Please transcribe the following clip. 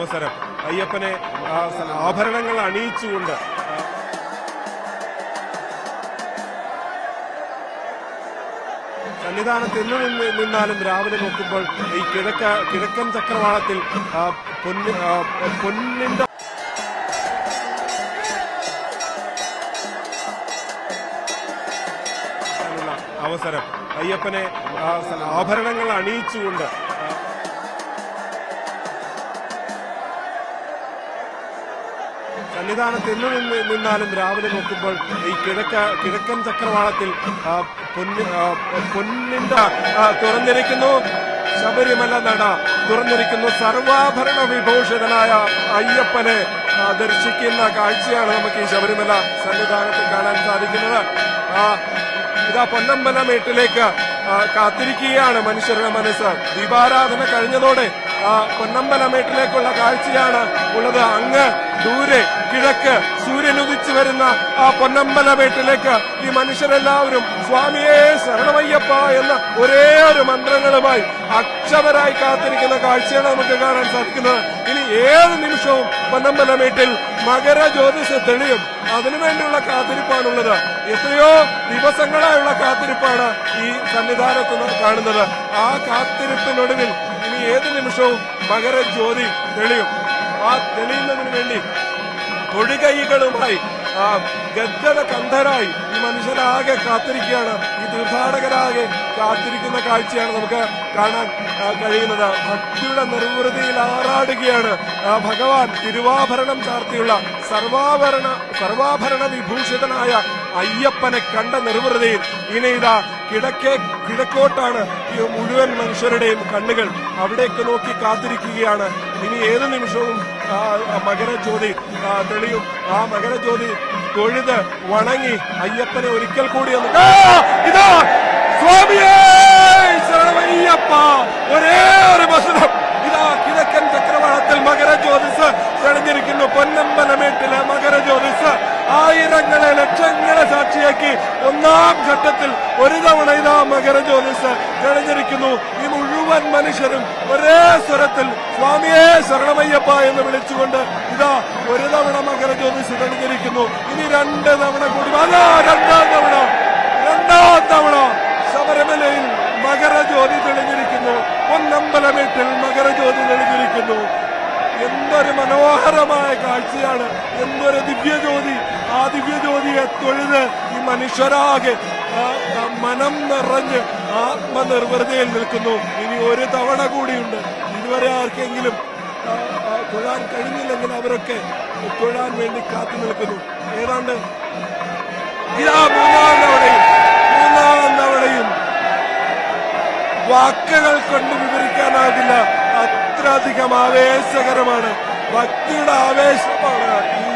അവസരം. അയ്യപ്പനെ ആഭരണങ്ങൾ അണിയിച്ചുകൊണ്ട് സന്നിധാനത്ത് എന്ന് നിന്നാലും രാവിലെ നോക്കുമ്പോൾ ഈ കിഴക്കൻ ചക്രവാളത്തിൽ പൊന്നിന്റെ അവസരം. അയ്യപ്പനെ ആഭരണങ്ങൾ അണിയിച്ചുകൊണ്ട് സന്നിധാനത്ത് എന്ന് നിന്നാലും രാവിലെ നോക്കുമ്പോൾ ഈ കിഴക്കൻ ചക്രവാളത്തിൽ പൊന്നിന്റെ തുറന്നിരിക്കുന്നു. ശബരിമല നട തുറന്നിരിക്കുന്നു. സർവാഭരണ വിഭൂഷിതനായ അയ്യപ്പനെ ദർശിക്കുന്ന കാഴ്ചയാണ് നമുക്ക് ഈ ശബരിമല സന്നിധാനത്തിൽ കാണാൻ സാധിക്കുന്നത്. ഇതാ പൊന്നമ്പലമേട്ടിലേക്ക് കാത്തിരിക്കുകയാണ് മനുഷ്യരുടെ മനസ്സ്. ദീപാരാധന കഴിഞ്ഞതോടെ പൊന്നമ്പലമേട്ടിലേക്കുള്ള കാഴ്ചയാണ് ഉള്ളത്. അങ്ങ് ദൂരെ കിഴക്ക് സൂര്യൻ ഉദിച്ചു വരുന്ന ആ പൊന്നമ്പലമേട്ടിലേക്ക് ഈ മനുഷ്യരെല്ലാവരും സ്വാമിയേ ശരണമയ്യപ്പ എന്ന ഒരേ ഒരു മന്ത്രങ്ങളുമായി അക്ഷമരായി കാത്തിരിക്കുന്ന കാഴ്ചയാണ് നമുക്ക് കാണാൻ സാധിക്കുന്നത്. ഇനി ഏത് നിമിഷവും പൊന്നമ്പലമേട്ടിൽ മകരജ്യോതിസ് തെളിയും. അതിനുവേണ്ടിയുള്ള കാത്തിരിപ്പാണുള്ളത്. എത്രയോ ദിവസങ്ങളായുള്ള കാത്തിരിപ്പാണ് ഈ സന്നിധാനത്ത് കാണുന്നത്. ആ കാത്തിരിപ്പിനൊടുവിൽ ഇനി ഏത് നിമിഷവും മകരജ്യോതി തെളിയും. ആ തെളിയുന്നതിന് വേണ്ടി തൊഴുകൈകളുമായി ഗദ്ഗത കണ്ഠരായി ഈ മനുഷ്യരാകെ കാത്തിരിക്കുകയാണ്. ഈ തീർത്ഥാടകരാകെ കാത്തിരിക്കുന്ന കാഴ്ചയാണ് നമുക്ക് കാണാൻ കഴിയുന്നത്. ഭക്തിയുടെ നിർവൃതിയിൽ ആറാടുകയാണ് ഭഗവാൻ. തിരുവാഭരണം ചാർത്തിയുള്ള സർവാഭരണ വിഭൂഷിതനായ അയ്യപ്പനെ കണ്ട നിർവൃതിയിൽ ഇനി ഇതാ കിഴക്കോട്ടാണ് ഈ മുഴുവൻ മനുഷ്യരുടെയും കണ്ണുകൾ. അവിടേക്ക് നോക്കി കാത്തിരിക്കുകയാണ്. ഇനി ഏത് നിമിഷവും മകരജ്യോതി തെളിയും. ആ മകരജ്യോതി തൊഴുത് വണങ്ങി അയ്യപ്പനെ ഒരിക്കൽ കൂടി ഇതാ സ്വാമിയേ ശരണമയ്യപ്പ ഒരേ ഒരു വസനം. ഇതാ കിഴക്കൻ ചക്രവാളത്തിൽ മകരജ്യോതിസ് തെളിഞ്ഞിരിക്കുന്നു. പൊന്നമ്പലമേട്ടിലെ മകരജ്യോതിസ് ആയിരങ്ങളെ ലക്ഷങ്ങളെ സാക്ഷിയാക്കി ഒന്നാം ഘട്ടത്തിൽ ഒരു തവണ ഇതാ മകരജ്യോതിസ് തെളിഞ്ഞിരിക്കുന്നു. ഈ മുഴുവൻ മനുഷ്യരും ഒരേ സ്വരത്തിൽ സ്വാമിയേ ശരണമയ്യപ്പ എന്ന് വിളിച്ചുകൊണ്ട് ഇതാ ഒരു തവണ മകരജ്യോതിസ് തെളിഞ്ഞിരിക്കുന്നു. ഇനി രണ്ട് തവണ കൂടി രണ്ടാം തവണ ശബരിമലയിൽ മകരജ്യോതി തെളിഞ്ഞിരിക്കുന്നു. പൊന്നമ്പലമേട്ടിൽ മകരജ്യോതി തെളിഞ്ഞിരിക്കുന്നു. എന്തൊരു മനോഹരമായ കാഴ്ചയാണ്. എന്തൊരു ദിവ്യജ്യോതി. ആ ദിവ്യജ്യോതിയെ തൊഴുത് ഈ മനുഷ്യരാകെ മനം നിറഞ്ഞ് ആത്മനിർവൃതിയിൽ നിൽക്കുന്നു. ഇനി ഒരു തവണ കൂടിയുണ്ട്. ഇതുവരെ ആർക്കെങ്കിലും തൊഴാൻ കഴിഞ്ഞില്ലെങ്കിൽ അവരൊക്കെ തൊഴാൻ വേണ്ടി കാത്തു നിൽക്കുന്നു. ഏതാണ്ട് ഇതാ മൂന്നാം തവണയും വാക്കുകൾ കൊണ്ട് വിവരിക്കാനാകില്ല. അത്രയധികം ആവേശകരമാണ്. ഭക്തിയുടെ ആവേശമാണ് ഈ